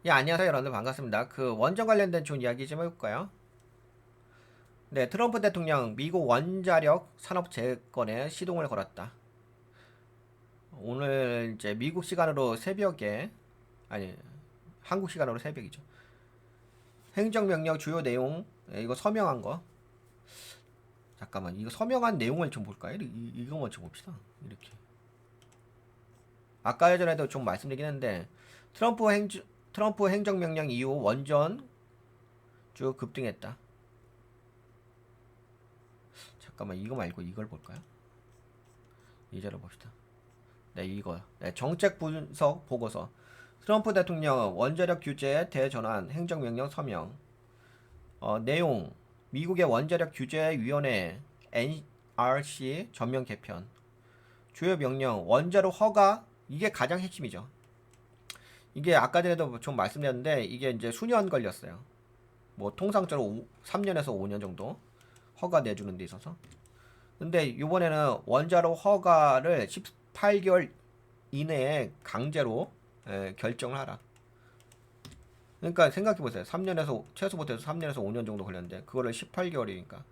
예, 안녕하세요, 여러분들 반갑습니다. 원전 관련된 좋은 이야기 좀 해볼까요? 네, 트럼프 대통령 미국 원자력 산업 재건에 시동을 걸었다. 오늘 이제 미국 시간으로 새벽에, 아니, 한국 시간으로 새벽이죠. 행정명령 주요 내용, 이거 서명한 거. 잠깐만, 이거 서명한 내용을 좀 볼까요? 이거 먼저 봅시다. 이렇게. 아까 예전에도 좀 말씀드리긴 했는데, 트럼프 행, 트럼프 행정명령 이후 원전 쭉 급등했다. 잠깐만, 이거 말고 이걸 볼까요? 이 자료 봅시다. 네, 이거요. 네, 정책 분석 보고서. 트럼프 대통령 원자력 규제 대전환 행정명령 서명. 내용. 미국의 원자력 규제위원회 NRC 전면 개편. 주요 명령. 원자로 허가. 이게 가장 핵심이죠. 이게 아까 전에도 좀 말씀드렸는데 이게 이제 수년 걸렸어요. 뭐 통상적으로 3년에서 5년 정도 허가 내주는 데 있어서. 근데 이번에는 원자로 허가를 18개월 이내에 강제로 결정을 하라. 그러니까 생각해보세요. 3년에서 최소 못해서 3년에서 5년 정도 걸렸는데 그거를 18개월이니까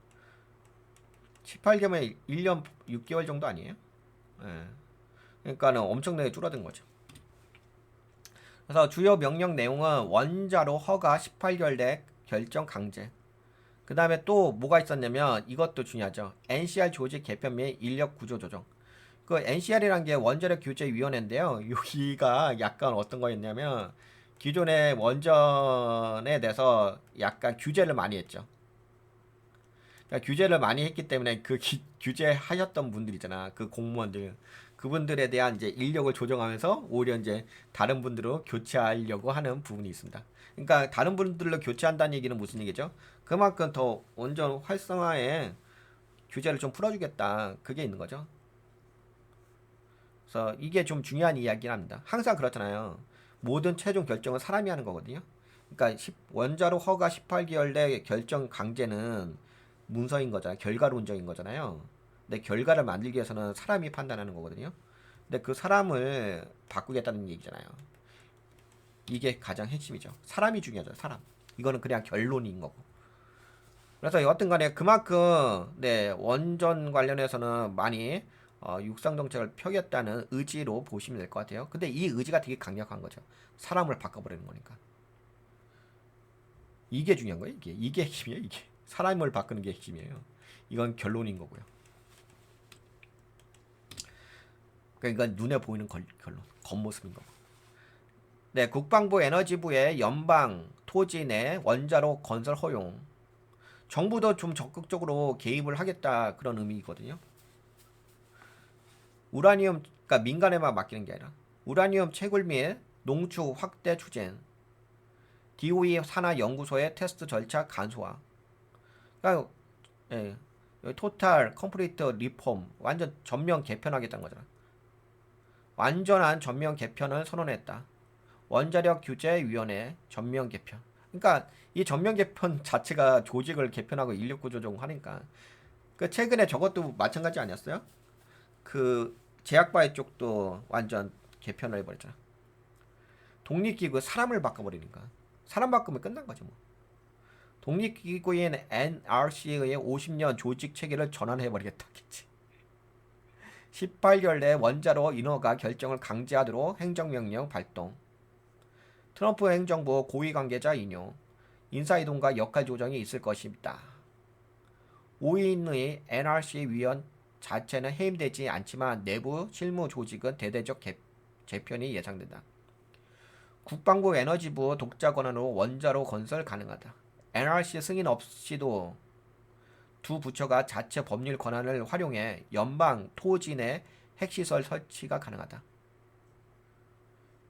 18개월이면 1년 6개월 정도 아니에요? 예. 그러니까는 엄청나게 줄어든 거죠. 그래서 주요 명령 내용은 원자로 허가 18개월 내 결정 강제. 그 다음에 또 뭐가 있었냐면 이것도 중요하죠. NCR 조직 개편 및 인력 구조 조정. 그 NCR이란 게 원자력 규제 위원회인데요. 여기가 약간 어떤 거였냐면 기존의 원전에 대해서 약간 규제를 많이 했죠. 그러니까 규제를 많이 했기 때문에 규제하셨던 분들이잖아. 그 공무원들. 그분들에 대한 이제 인력을 조정하면서 오히려 이제 다른 분들로 교체하려고 하는 부분이 있습니다. 그러니까 다른 분들로 교체한다는 얘기는 무슨 얘기죠? 그만큼 더 원전 활성화에 규제를 좀 풀어주겠다. 그게 있는 거죠. 그래서 이게 좀 중요한 이야기긴 합니다. 항상 그렇잖아요. 모든 최종 결정은 사람이 하는 거거든요. 그러니까 원자로 허가 18개월 내 결정 강제는 문서인 거잖아요. 결과론적인 거잖아요. 근데 결과를 만들기 위해서는 사람이 판단하는 거거든요. 근데 그 사람을 바꾸겠다는 얘기잖아요. 이게 가장 핵심이죠. 사람이 중요하죠. 사람. 이거는 그냥 결론인 거고. 그래서 여하튼 간에 그만큼 네, 원전 관련해서는 많이 육상 정책을 펴겠다는 의지로 보시면 될 것 같아요. 근데 이 의지가 되게 강력한 거죠. 사람을 바꿔버리는 거니까. 이게 중요한 거예요. 이게 핵심이에요. 이게 사람을 바꾸는 게 핵심이에요. 이건 결론인 거고요. 그러니까 이건 눈에 보이는 결론, 겉모습인 거고. 네, 국방부 에너지부의 연방 토지 내 원자로 건설 허용. 정부도 좀 적극적으로 개입을 하겠다 그런 의미거든요. 우라늄, 그러니까 민간에만 맡기는 게 아니라 우라늄 채굴 및 농축 확대 추진, DOE 산하 연구소의 테스트 절차 간소화. 그러니까 예, 토탈 컴플리트 리폼 완전 전면 개편하겠다는 거잖아. 완전한 전면 개편을 선언했다. 원자력 규제위원회 전면 개편. 그러니까 이 전면 개편 자체가 조직을 개편하고 인력 구조 조정하니까. 그 최근에 저것도 마찬가지 아니었어요? 그 제약바이 쪽도 완전 개편을 해버렸잖아. 독립기구 사람을 바꿔버리니까. 사람 바꾸면 끝난 거죠 뭐. 독립기구인 NRC의 50년 조직 체계를 전환해버리겠다겠지. 18개월 내 원자로 인허가 결정을 강제하도록 행정명령 발동. 트럼프 행정부 고위 관계자 인용. 인사이동과 역할 조정이 있을 것입니다. 5인의 NRC 위원 자체는 해임되지 않지만 내부 실무 조직은 대대적 재편이 예상된다. 국방부 에너지부 독자 권한으로 원자로 건설 가능하다. NRC 승인 없이도 두 부처가 자체 법률 권한을 활용해 연방 토지 내 핵시설 설치가 가능하다.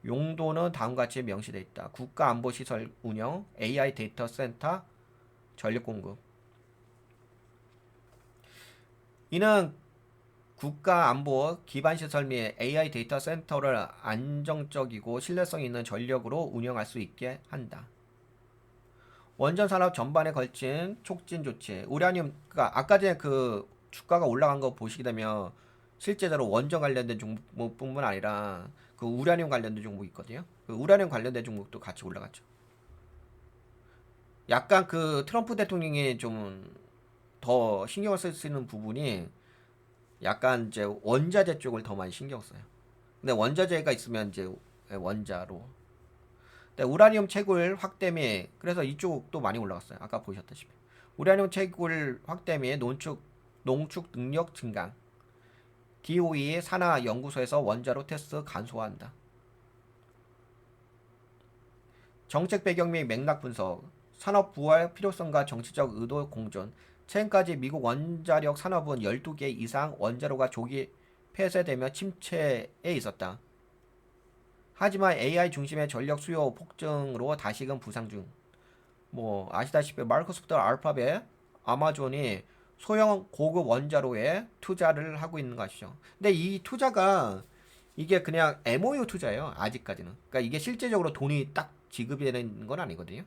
용도는 다음과 같이 명시되어 있다. 국가안보시설 운영, AI 데이터 센터, 전력 공급. 이는 국가안보 기반시설 및 AI 데이터 센터를 안정적이고 신뢰성 있는 전력으로 운영할 수 있게 한다. 원전 산업 전반에 걸친 촉진 조치. 우라늄, 그러니까 아까 전에 그 주가가 올라간 거 보시게 되면 실제적으로 원전 관련된 종목뿐만 아니라 그 우라늄 관련된 종목이 있거든요. 그 우라늄 관련된 종목도 같이 올라갔죠. 약간 그 트럼프 대통령이 좀 더 신경을 쓸 수 있는 부분이 약간 이제 원자재 쪽을 더 많이 신경 써요. 근데 원자재가 있으면 이제 원자로. 근데 우라늄 채굴 확대 및 그래서 이쪽도 많이 올라갔어요. 아까 보셨다시피 우라늄 채굴 확대 및 농축 능력 증강. DOE 산하 연구소에서 원자로 테스트 간소화한다. 정책 배경 및 맥락 분석. 산업 부활 필요성과 정치적 의도 공존. 최근까지 미국 원자력 산업은 12개 이상 원자로가 조기 폐쇄되며 침체에 있었다. 하지만 AI 중심의 전력 수요 폭증으로 다시금 부상 중. 뭐 아시다시피 마이크로소프트 알파벳, 아마존이 소형 고급 원자로에 투자를 하고 있는 것이죠. 근데 이 투자가 이게 그냥 MOU 투자예요. 아직까지는. 그러니까 이게 실제적으로 돈이 딱 지급이 되는 건 아니거든요.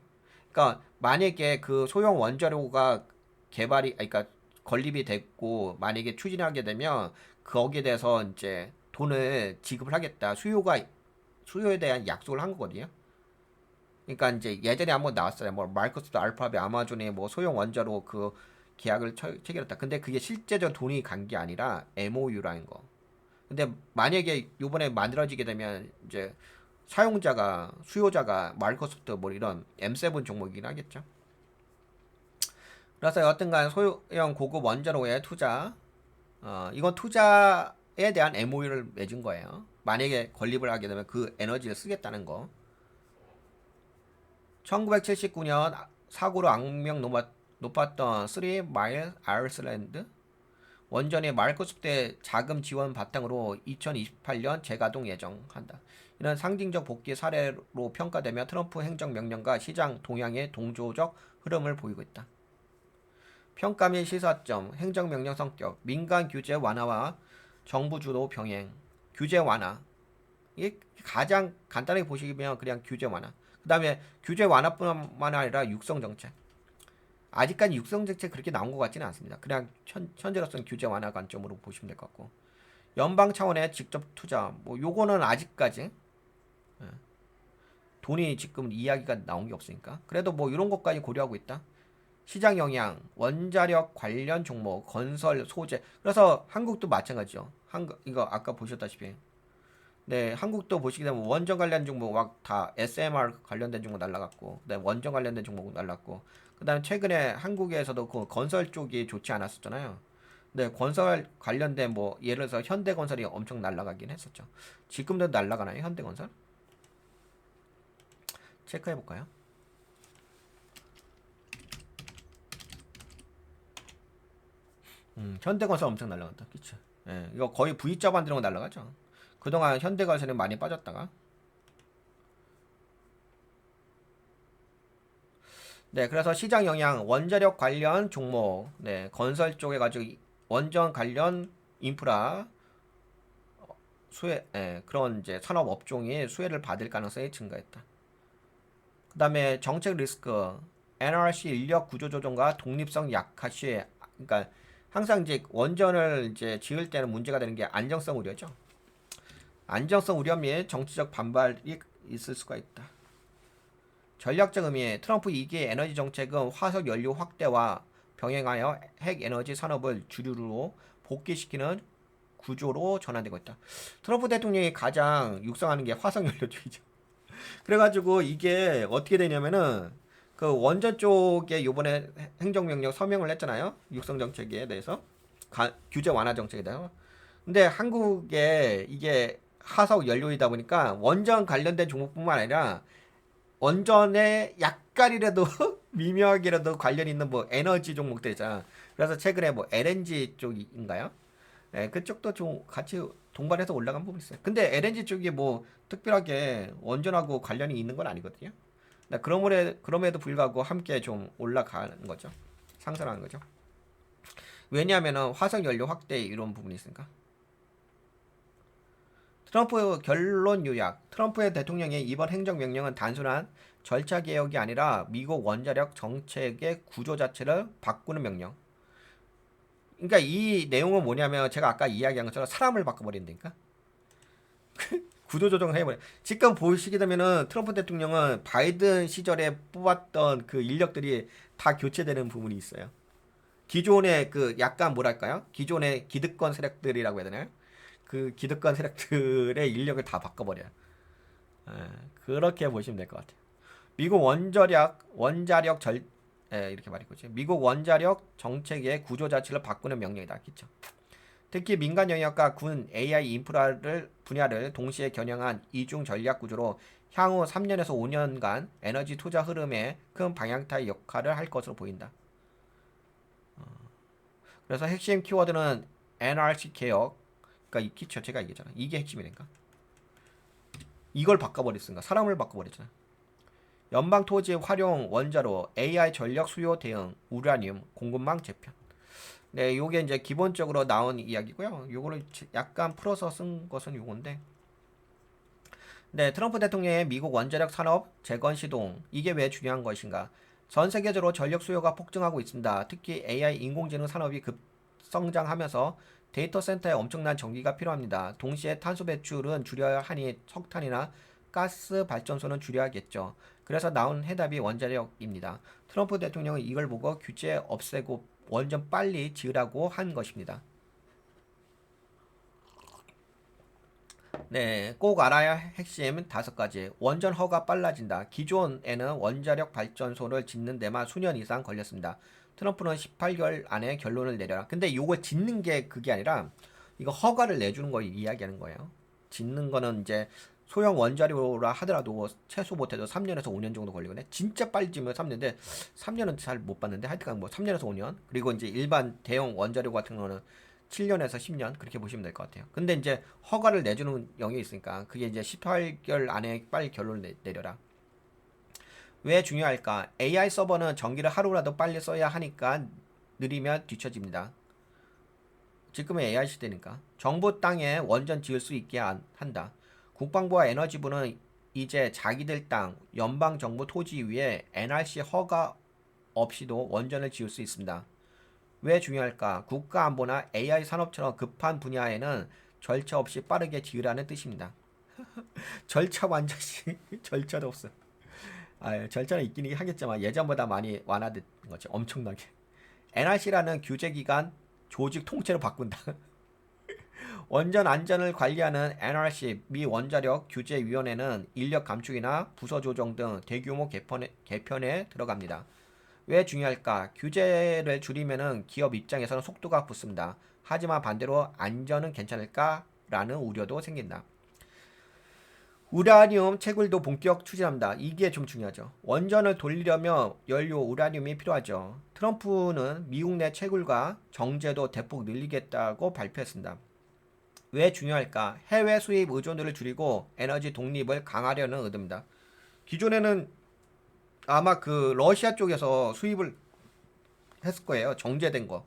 그러니까 만약에 그 소형 원자로가 그러니까 건립이 됐고 만약에 추진하게 되면 거기에 대해서 이제 돈을 지급을 하겠다. 수요에 대한 약속을 한 거거든요. 그러니까 이제 예전에 한번 나왔어요. 뭐 마이크로소프트, 알파벳, 아마존이 뭐 소형 원자로 그 계약을 체결했다. 근데 그게 실제적 돈이 간 게 아니라 MOU라는 거. 근데 만약에 요번에 만들어지게 되면 이제 수요자가 마이크로소프트 뭐 이런 M7 종목이긴 하겠죠. 그래서 여튼간 소형 고급 원자로의 투자, 이건 투자에 대한 MOU를 맺은 거예요. 만약에 건립을 하게 되면 그 에너지를 쓰겠다는 거. 1979년 사고로 악명 높았던 3마일 아이슬란드 원전의 마이크로소프트의 자금 지원 바탕으로 2028년 재가동 예정한다. 이런 상징적 복귀 사례로 평가되며 트럼프 행정명령과 시장 동향의 동조적 흐름을 보이고 있다. 평가 및 시사점, 행정명령 성격, 민간 규제 완화와 정부 주도 병행, 규제 완화. 이게 가장 간단하게 보시면 그냥 규제 완화. 그 다음에 규제 완화뿐만 아니라 육성 정책. 아직까지 육성 정책 그렇게 나온 것 같지는 않습니다. 그냥 현재로서는 규제 완화 관점으로 보시면 될 것 같고. 연방 차원의 직접 투자, 뭐 요거는 아직까지 돈이 지금 이야기가 나온 게 없으니까. 그래도 뭐 이런 것까지 고려하고 있다. 시장 영향, 원자력 관련 종목, 건설, 소재. 그래서 한국도 마찬가지죠. 이거 아까 보셨다시피. 네, 한국도 보시게 되면 원전 관련 종목 막 다 SMR 관련된 종목 날라갔고, 그다음에 원전 관련된 종목 날랐고, 그다음에 최근에 한국에서도 그 건설 쪽이 좋지 않았었잖아요. 네, 건설 관련된 뭐 예를 들어서 현대건설이 엄청 날라가긴 했었죠. 지금도 날라가나요, 현대건설? 체크해 볼까요? 현대건설 엄청 날라갔다. 그쵸? 예, 이거 거의 V자 반대로 날라가죠. 그동안 현대건설이 많이 빠졌다가. 네, 그래서 시장 영향, 원자력 관련 종목, 네, 건설 쪽에 가지고 원전 관련 인프라 그런 이제 산업 업종이 수혜를 받을 가능성이 증가했다. 그다음에 정책 리스크, NRC 인력 구조 조정과 독립성 약화 시, 그러니까 항상 이제 원전을 이제 지을 때는 문제가 되는 게 안정성 우려죠. 안정성 우려 및 정치적 반발이 있을 수가 있다. 전략적 의미, 트럼프 2기 에너지 정책은 화석 연료 확대와 병행하여 핵 에너지 산업을 주류로 복귀시키는 구조로 전환되고 있다. 트럼프 대통령이 가장 육성하는 게 화석 연료주의죠. 그래가지고 이게 어떻게 되냐면은 그 원전 쪽에 요번에 행정명령 서명을 했잖아요. 육성 정책에 대해서 규제 완화 정책에 대해서. 근데 한국에 이게 화석 연료이다 보니까 원전 관련된 종목뿐만 아니라 원전에 약간이라도 미묘하게라도 관련 있는 뭐 에너지 종목들 있잖아. 그래서 최근에 뭐 LNG 쪽인가요? 네, 그쪽도 좀 같이 동반해서 올라간 부분이 있어요. 근데 LNG 쪽이 뭐 특별하게 원전하고 관련이 있는 건 아니거든요. 그럼에도 불구하고 함께 좀 올라가는 거죠. 상승하는 거죠. 왜냐하면 화석 연료 확대 이런 부분이 있으니까. 트럼프 결론 요약. 트럼프의 대통령의 이번 행정명령은 단순한 절차 개혁이 아니라 미국 원자력 정책의 구조 자체를 바꾸는 명령. 그러니까 이 내용은 뭐냐면 제가 아까 이야기한 것처럼 사람을 바꿔버린다니까. 구조조정 해버려. 지금 보시게 되면은 트럼프 대통령은 바이든 시절에 뽑았던 그 인력들이 다 교체되는 부분이 있어요. 기존의 그 약간 뭐랄까요? 기존의 기득권 세력들이라고 해야 되나요? 그 기득권 세력들의 인력을 다 바꿔버려요. 예, 그렇게 보시면 될 것 같아요. 미국 원자력 이렇게 말이고지. 미국 원자력 정책의 구조 자체를 바꾸는 명령이다. 그렇죠? 특히 민간 영역과 군 AI 인프라를 분야를 동시에 겨냥한 이중 전략 구조로 향후 3년에서 5년간 에너지 투자 흐름에 큰 방향타의 역할을 할 것으로 보인다. 그래서 핵심 키워드는 NRC 개혁. 그러니까 기초 제가 얘기했잖아. 이게 핵심이니까. 이걸 바꿔버렸으니까 사람을 바꿔버렸잖아. 연방 토지 활용 원자로 AI 전력 수요 대응 우라늄 공급망 재편. 네, 요게 이제 기본적으로 나온 이야기고요. 요거를 약간 풀어서 쓴 것은 요건데. 네, 트럼프 대통령의 미국 원자력 산업 재건 시동. 이게 왜 중요한 것인가? 전 세계적으로 전력 수요가 폭증하고 있습니다. 특히 AI 인공지능 산업이 급성장하면서 데이터 센터에 엄청난 전기가 필요합니다. 동시에 탄소 배출은 줄여야 하니 석탄이나 가스 발전소는 줄여야겠죠. 그래서 나온 해답이 원자력입니다. 트럼프 대통령은 이걸 보고 규제 없애고 원전 빨리 지으라고 한 것입니다. 네, 꼭 알아야 할 핵심 5가지. 원전 허가 빨라진다. 기존에는 원자력 발전소를 짓는 데만 수년 이상 걸렸습니다. 트럼프는 18개월 안에 결론을 내려라. 근데 요거 짓는 게 그게 아니라 이거 허가를 내주는 거 이야기하는 거예요. 짓는 거는 이제 소형 원자료라 하더라도 최소 못해도 3년에서 5년 정도 걸리거든요. 진짜 빨리 지으면 3년인데 3년은 잘 못 봤는데 하여튼 뭐 3년에서 5년. 그리고 이제 일반 대형 원자료 같은 거는 7년에서 10년 그렇게 보시면 될 것 같아요. 근데 이제 허가를 내주는 영역이 있으니까 그게 이제 18개월 안에 빨리 결론을 내려라. 왜 중요할까? AI 서버는 전기를 하루라도 빨리 써야 하니까 느리면 뒤처집니다. 지금은 AI 시대니까. 정부 땅에 원전 지을 수 있게 한다. 국방부와 에너지부는 이제 자기들 땅, 연방정부 토지 위에 NRC 허가 없이도 원전을 지을 수 있습니다. 왜 중요할까? 국가안보나 AI 산업처럼 급한 분야에는 절차 없이 빠르게 지으라는 뜻입니다. 절차 완전히 절차도 없어. 절차는 있긴 하겠지만 예전보다 많이 완화된 거죠. 엄청나게. NRC라는 규제기관 조직 통째로 바꾼다. 원전 안전을 관리하는 NRC 미 원자력 규제위원회는 인력 감축이나 부서 조정 등 대규모 개편에 들어갑니다. 왜 중요할까? 규제를 줄이면은 기업 입장에서는 속도가 붙습니다. 하지만 반대로 안전은 괜찮을까? 라는 우려도 생긴다. 우라늄 채굴도 본격 추진합니다. 이게 좀 중요하죠. 원전을 돌리려면 연료 우라늄이 필요하죠. 트럼프는 미국 내 채굴과 정제도 대폭 늘리겠다고 발표했습니다. 왜 중요할까? 해외 수입 의존도를 줄이고 에너지 독립을 강화하려는 의도입니다. 기존에는 아마 그 러시아 쪽에서 수입을 했을 거예요. 정제된 거.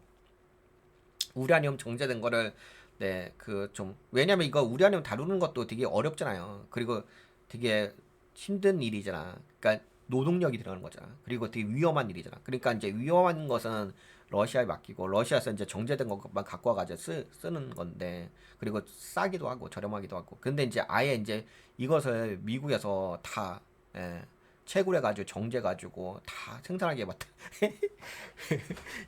우라늄 정제된 거를 네, 그 좀 왜냐면 이거 우라늄 다루는 것도 되게 어렵잖아요. 그리고 되게 힘든 일이잖아. 그러니까 노동력이 들어가는 거잖아. 그리고 되게 위험한 일이잖아. 그러니까 이제 위험한 것은 러시아에 맡기고 러시아에서 이제 정제된 것만 갖고 와가지고 쓰는 건데 그리고 싸기도 하고 저렴하기도 하고. 근데 이제 아예 이제 이것을 미국에서 다 채굴해가지고 정제가지고 다 생산하게 해봤다.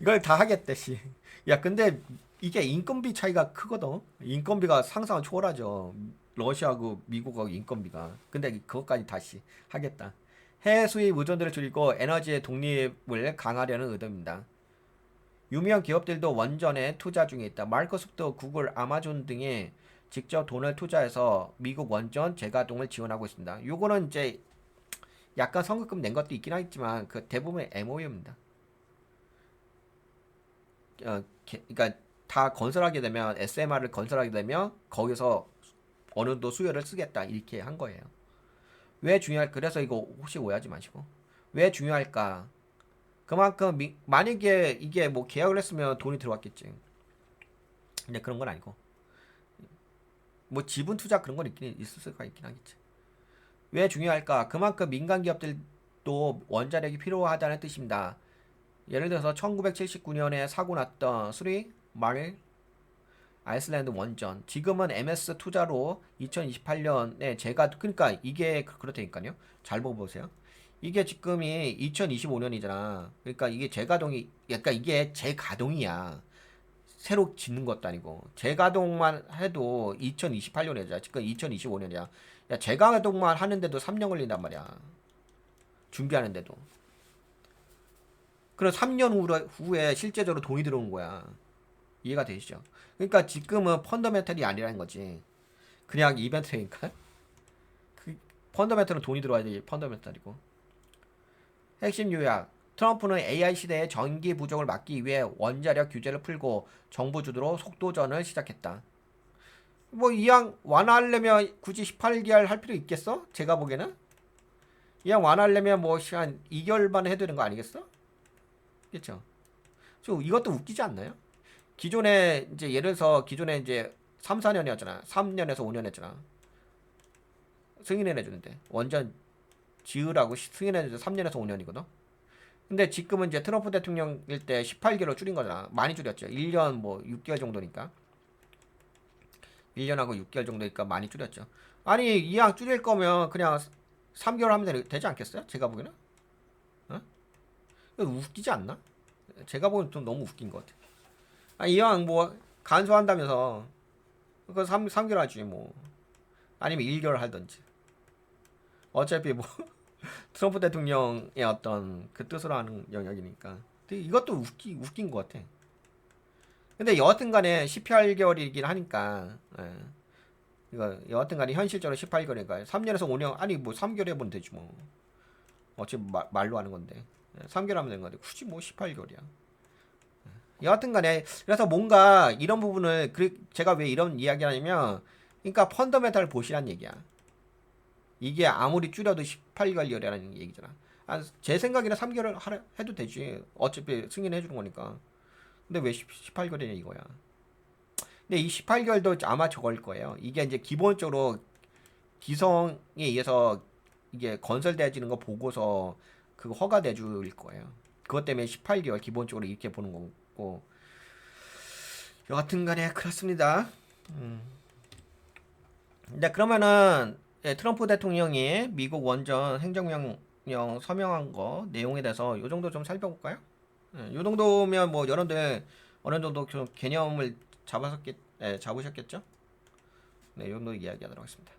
이걸 다 하겠대 씨. 야 근데 이게 인건비 차이가 크거든. 인건비가 상상을 초월하죠. 러시아하고 미국하고 인건비가. 근데 그것까지 다시 하겠다. 해외 수입 의존도를 줄이고 에너지의 독립을 강화하려는 의도입니다. 유명 기업들도 원전에 투자 중에 있다. 마이크로소프트, 구글, 아마존 등이 직접 돈을 투자해서 미국 원전 재가동을 지원하고 있습니다. 요거는 이제 약간 성급금 낸 것도 있긴 하겠지만 그 대부분 MOU입니다. 그러니까 다 건설하게 되면 SMR을 건설하게 되면 거기서 어느 정도 수요를 쓰겠다 이렇게 한 거예요. 왜 중요할까? 그래서 이거 혹시 오해하지 마시고 왜 중요할까? 그만큼 만약에 이게 뭐 계약을 했으면 돈이 들어왔겠지. 근데 그런 건 아니고 뭐 지분 투자 그런 건 있을 수가 있긴 하겠지. 왜 중요할까? 그만큼 민간 기업들도 원자력이 필요하다는 뜻입니다. 예를 들어서 1979년에 사고 났던 3 마릴 아이슬란드 원전. 지금은 MS 투자로 2028년에 제가 그러니까 이게 그렇다니까요. 잘 보고 보세요. 이게 지금이 2025년이잖아. 그러니까 이게 재가동이 약간 이게 재가동이야. 새로 짓는 것도 아니고 재가동만 해도 2028년이야. 지금 2025년이야. 야, 재가동만 하는데도 3년 걸린단 말이야. 준비하는데도. 그럼 3년 후에 실제적으로 돈이 들어오는 거야. 이해가 되시죠? 그러니까 지금은 펀더멘탈이 아니라는 거지. 그냥 이벤트니까. 그 펀더멘탈은 돈이 들어와야 돼. 펀더멘탈이고. 핵심 요약. 트럼프는 AI 시대의 전기 부족을 막기 위해 원자력 규제를 풀고 정부 주도로 속도전을 시작했다. 뭐 이왕 완화하려면 굳이 18개월 할 필요 있겠어? 제가 보기에는 이왕 완화하려면 뭐 시간 2개월만 해도 되는 거 아니겠어? 그렇죠? 좀 이것도 웃기지 않나요? 기존에 이제 예를 들어서 기존에 이제 3, 4년이었잖아. 3년에서 5년 했잖아. 승인해 주는데 원전 지으라고 승인해 주는데 3년에서 5년이거든. 근데 지금은 이제 트럼프 대통령일 때 18개로 줄인 거잖아. 많이 줄였죠. 1년 뭐 6개월 정도니까. 1년하고 6개월 정도니까 많이 줄였죠. 아니 이왕 줄일 거면 그냥 3개월 하면 되지 않겠어요? 제가 보기에는. 어? 이거 웃기지 않나? 제가 보기엔 좀 너무 웃긴 것 같아. 아, 이왕 뭐 간소한다면서 그거 3개월 하지 뭐. 아니면 1개월 하든지. 어차피 뭐 트럼프 대통령의 어떤 그 뜻으로 하는 영역이니까. 근데 이것도 웃긴 것 같아. 근데 여하튼간에 18개월이긴 하니까. 예. 이거 여하튼간에 현실적으로 18개월이니까 3년에서 5년 아니 뭐 3개월 해보면 되지 뭐. 어차피 말로 하는 건데. 3개월 하면 되는 건데 굳이 뭐 18개월이야. 여하튼간에 그래서 뭔가 이런 부분을 제가 왜 이런 이야기를 하냐면 그러니까 펀더멘탈을 보시란 얘기야. 이게 아무리 줄여도 18개월이라는 얘기잖아. 아, 제 생각에는 3개월 해도 되지. 어차피 승인해 주는 거니까. 근데 왜 18개월이냐 이거야. 근데 이 18개월도 아마 저걸 거예요. 이게 이제 기본적으로 기성에 의해서 이게 건설되어지는 거 보고서 그거 허가돼 줄 거예요. 그것 때문에 18개월 기본적으로 이렇게 보는 거고. 여하튼간에 그렇습니다. 근데 그러면은 트럼프 대통령이 미국 원전 행정명령 서명한 거 내용에 대해서 요 정도 좀 살펴볼까요? 요 정도면 뭐 여러분들 어느 정도 좀 개념을 잡으셨겠죠? 네, 요 정도 이야기하도록 하겠습니다.